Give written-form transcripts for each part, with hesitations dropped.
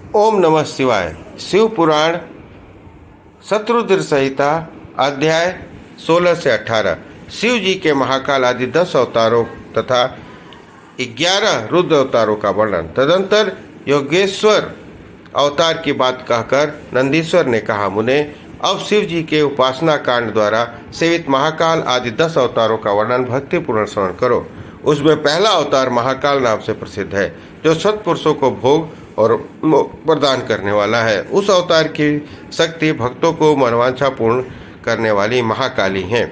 ओम नमः शिवाय। शिव पुराण शत्रुद्र संहिता अध्याय 16 से 18। शिव जी के महाकाल आदि 10 अवतारों तथा 11 रुद्र अवतारों का वर्णन। तदंतर योगेश्वर अवतार की बात कहकर नंदीश्वर ने कहा, मुने अब शिव जी के उपासना कांड द्वारा सेवित महाकाल आदि 10 अवतारों का वर्णन भक्तिपूर्ण श्रवण करो। उसमें पहला अवतार महाकाल नाम से प्रसिद्ध है, जो सत्पुरुषों को भोग और प्रदान करने वाला है। उस अवतार की शक्ति भक्तों को मनवांछा पूर्ण करने वाली महाकाली है।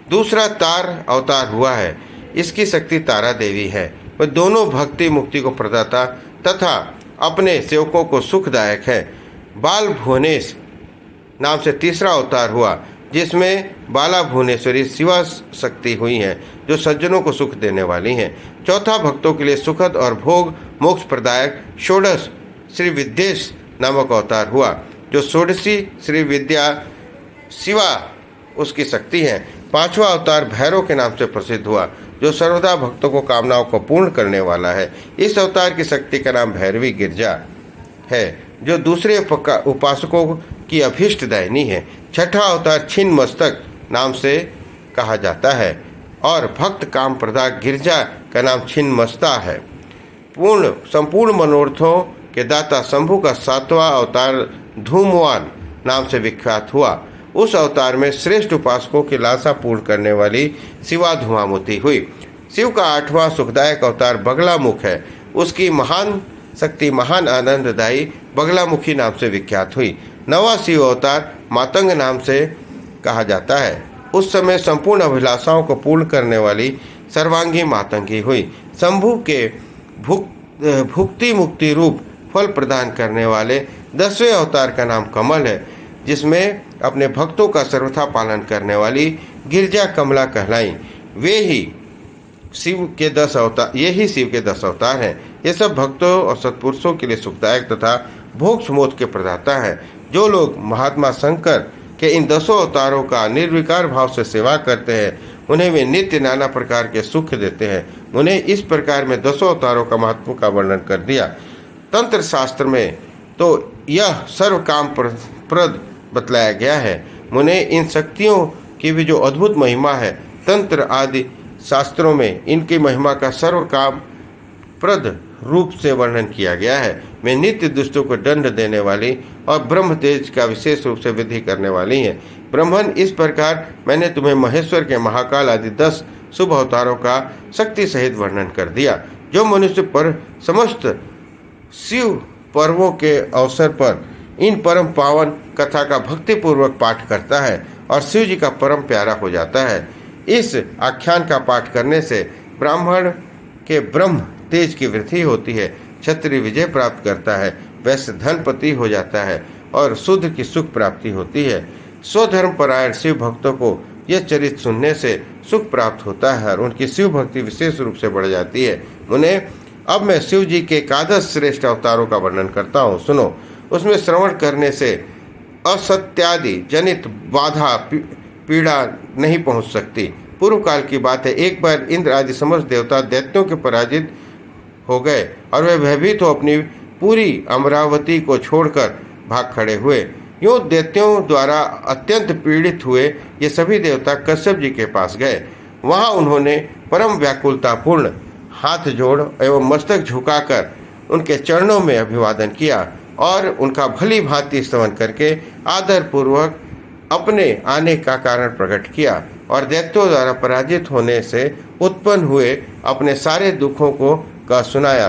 दूसरा तार अवतार हुआ है, इसकी शक्ति तारा देवी है। वह दोनों भक्ति मुक्ति को प्रदाता तथा अपने सेवकों को सुखदायक है। बाल भुवनेश नाम से तीसरा अवतार हुआ, जिसमें बाला भुवनेश्वरी शिवा शक्ति हुई है, जो सज्जनों को सुख देने वाली हैं। चौथा भक्तों के लिए सुखद और भोग मोक्ष प्रदायक षोडश श्री विद्येश नामक अवतार हुआ, जो षोडशी श्री विद्या शिवा उसकी शक्ति है। पांचवा अवतार भैरव के नाम से प्रसिद्ध हुआ, जो सर्वदा भक्तों को कामनाओं को पूर्ण करने वाला है। इस अवतार की शक्ति का नाम भैरवी गिरजा है, जो दूसरे उपासकों की अभीष्ट दायिनी है। छठा अवतार छिन्न मस्तक नाम से कहा जाता है और भक्त काम प्रदा गिरजा का नाम छिन्न मस्ता है। संपूर्ण मनोरथों के दाता शंभु का सातवां अवतार धूमवान नाम से विख्यात हुआ। उस अवतार में श्रेष्ठ उपासकों की लालसा पूर्ण करने वाली शिवा धूमामुति हुई। शिव का आठवां सुखदायक अवतार बगलामुख है। उसकी महान शक्ति महान आनंददायी बगलामुखी नाम से विख्यात हुई। नवा शिव अवतार मातंग नाम से कहा जाता है। उस समय संपूर्ण अभिलाषाओं को पूर्ण करने वाली सर्वांगी मातंगी हुई। शंभु के भुक्ति मुक्ति रूप फल प्रदान करने वाले 10वें अवतार का नाम कमल है, जिसमें अपने भक्तों का सर्वथा पालन करने वाली गिरजा कमला कहलाई। ये ही शिव के 10 अवतार हैं। ये सब भक्तों और सत्पुरुषों के लिए सुखदायक तथा मोक्ष मोद के प्रदाता हैं। जो लोग महात्मा शंकर के इन 10 अवतारों का निर्विकार भाव से सेवा करते हैं, उन्हें वे नित्य नाना प्रकार के सुख देते हैं। उन्हें इस प्रकार में 10 अवतारों का महत्व का वर्णन कर दिया। तंत्र शास्त्र में तो यह सर्व काम प्रद बतलाया गया है। मुने इन शक्तियों की भी जो अद्भुत महिमा है, तंत्र आदि शास्त्रों में इनकी महिमा का सर्व काम प्रद रूप से वर्णन किया गया है। वे नित्य दुष्टों को दंड देने वाली और ब्रह्म तेज का विशेष रूप से विधि करने वाली हैं। ब्रह्मन, इस प्रकार मैंने तुम्हें महेश्वर के महाकाल आदि 10 शुभ अवतारों का शक्ति सहित वर्णन कर दिया। जो मनुष्य पर समस्त शिव पर्वों के अवसर पर इन परम पावन कथा का भक्तिपूर्वक पाठ करता है और शिव जी का परम प्यारा हो जाता है। इस आख्यान का पाठ करने से ब्राह्मण के ब्रह्म तेज की वृद्धि होती है, क्षत्रिय विजय प्राप्त करता है, वैश्य धनपति हो जाता है और शूद्र की सुख प्राप्ति होती है। स्वधर्म परायण शिव भक्तों को यह चरित्र सुनने से सुख प्राप्त होता है और उनकी शिव भक्ति विशेष रूप से बढ़ जाती है। उन्हें अब मैं शिव जी के 11 श्रेष्ठ अवतारों का वर्णन करता हूँ, सुनो। उसमें श्रवण करने से असत्यादि जनित बाधा पीड़ा नहीं पहुँच सकती। पूर्व काल की बात है, एक बार इंद्र आदि समस्त देवता दैत्यों के पराजित हो गए और वे भयभीत हो अपनी पूरी अमरावती को छोड़कर भाग खड़े हुए। यूँ दैत्यों द्वारा अत्यंत पीड़ित हुए ये सभी देवता कश्यप जी के पास गए। वहाँ उन्होंने परम व्याकुलतापूर्ण हाथ जोड़ एवं मस्तक झुकाकर उनके चरणों में अभिवादन किया और उनका भली भांति स्तवन करके आदर पूर्वक अपने आने का कारण प्रकट किया और दैत्यों द्वारा पराजित होने से उत्पन्न हुए अपने सारे दुखों को का सुनाया।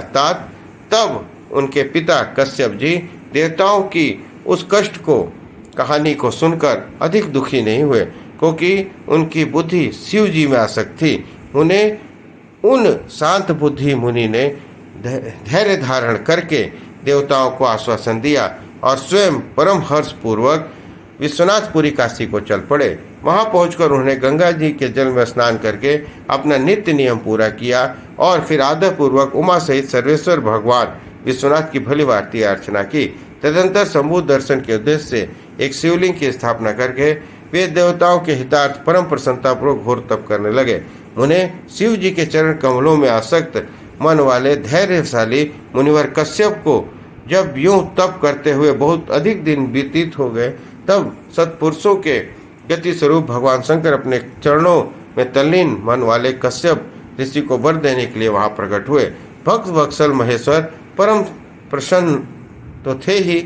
तब उनके पिता कश्यप जी देवताओं की उस कहानी को सुनकर अधिक दुखी नहीं हुए, क्योंकि उनकी बुद्धि शिव जी में आसक्त थी। उन्हें उन शांत बुद्धि मुनि ने धैर्य धारण करके देवताओं को आश्वासन दिया और स्वयं परम हर्ष पूर्वक विश्वनाथपुरी काशी को चल पड़े। वहां पहुंचकर उन्होंने गंगा जी के जल में स्नान करके अपना नित्य नियम पूरा किया और फिर आदर पूर्वक उमा सहित सर्वेश्वर भगवान विश्वनाथ की भली आरती अर्चना की। तदंतर शंभु दर्शन के उद्देश्य से एक शिवलिंग की स्थापना करके वे देवताओं के हितार्थ परम प्रसन्नतापूर्वक घोर तप करने लगे। उन्हें शिव जी के चरण कमलों में आसक्त मन वाले धैर्यशाली मुनिवर कश्यप को जब यूं तप करते हुए बहुत अधिक दिन व्यतीत हो गए, तब सत्पुरुषों के गति स्वरूप भगवान शंकर अपने चरणों में तल्लीन मन वाले कश्यप ऋषि को वर देने के लिए वहां प्रकट हुए। भक्त वत्सल महेश्वर परम प्रसन्न तो थे ही,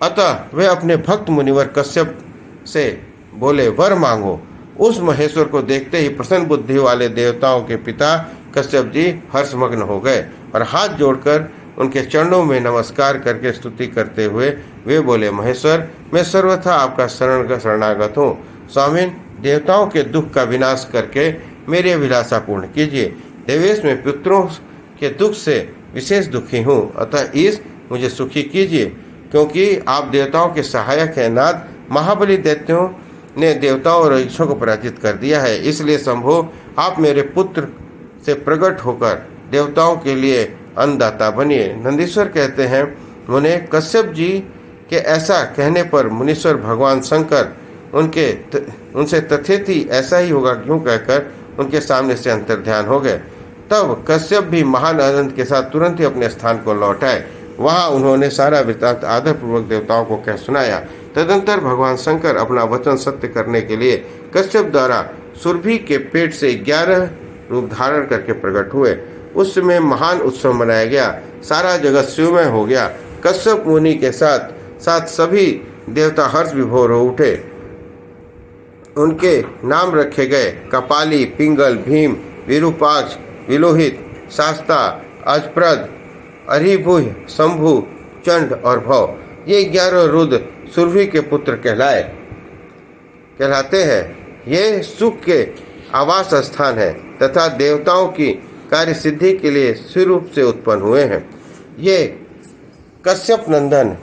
अतः वे अपने भक्त मुनिवर कश्यप से बोले, वर मांगो। उस महेश्वर को देखते ही प्रसन्न बुद्धि वाले देवताओं के पिता कश्यप जी हर्षमग्न हो गए और हाथ जोड़कर उनके चरणों में नमस्कार करके स्तुति करते हुए वे बोले, महेश्वर, मैं सर्वथा आपका शरणागत हूँ। स्वामिन, देवताओं के दुख का विनाश करके मेरी अभिलाषा पूर्ण कीजिए। देवेश में पुत्रों के दुख से विशेष दुखी हूँ, अतः इस मुझे सुखी कीजिए, क्योंकि आप देवताओं के सहायक हैं। नाथ, महाबली दैत्यों ने देवताओं और ऋषियों को पराजित कर दिया है, इसलिए शंभो आप मेरे पुत्र से प्रकट होकर देवताओं के लिए अन्नदाता बनिए। नंदीश्वर कहते हैं, मुने, कश्यप जी के ऐसा कहने पर मुनीश्वर भगवान शंकर उनसे तथेति ऐसा ही होगा क्यों कहकर उनके सामने से अंतर्ध्यान हो गए। तब कश्यप भी महान आनंद के साथ तुरंत ही अपने स्थान को लौट आए। वहां उन्होंने सारा वृत्तांत आदरपूर्वक देवताओं को कह सुनाया। तदंतर भगवान शंकर अपना वचन सत्य करने के लिए कश्यप द्वारा सुरभि के पेट से 11 रूप धारण करके प्रकट हुए। उस समय महान उत्सव मनाया गया, सारा जगत शिवमय हो गया। कश्यप मुनि के साथ साथ सभी देवता हर्ष विभोर हो उठे। उनके नाम रखे गए कपाली, पिंगल, भीम, विरूपाक्ष, विलोहित, शास्ता, अजप्रद, अरिभुज, शंभु, चंड और भव। ये 11 रुद्र सुरभि के पुत्र कहलाते हैं। ये सुख के आवास स्थान है तथा देवताओं की कार्य सिद्धि के लिए स्वरूप से उत्पन्न हुए हैं। ये कश्यप नंदन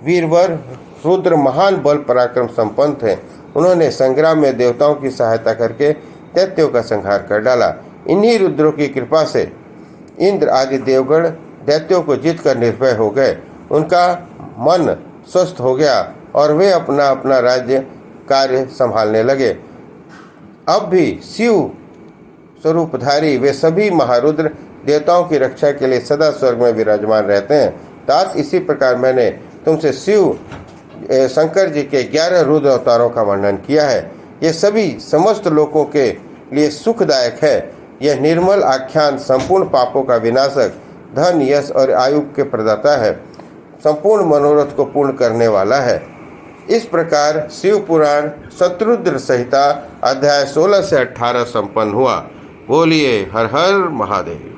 वीरवर रुद्र महान बल पराक्रम संपन्न थे। उन्होंने संग्राम में देवताओं की सहायता करके दैत्यों का संहार कर डाला। इन्हीं रुद्रों की कृपा से इंद्र आदि देवगण दैत्यों को जीतकर निर्भय हो गए। उनका मन स्वस्थ हो गया और वे अपना अपना राज्य कार्य संभालने लगे। अब भी शिव स्वरूपधारी वे सभी महारुद्र देवताओं की रक्षा के लिए सदा स्वर्ग में विराजमान रहते हैं। तात इसी प्रकार मैंने तुमसे शिव शंकर जी के 11 रुद्र अवतारों का वर्णन किया है। ये सभी समस्त लोगों के लिए सुखदायक है। यह निर्मल आख्यान संपूर्ण पापों का विनाशक, धन, यश और आयु के प्रदाता है, संपूर्ण मनोरथ को पूर्ण करने वाला है। इस प्रकार शिव पुराण शत्रुद्र संहिता अध्याय 16 से 18 संपन्न हुआ। बोलिए हर हर महादेव।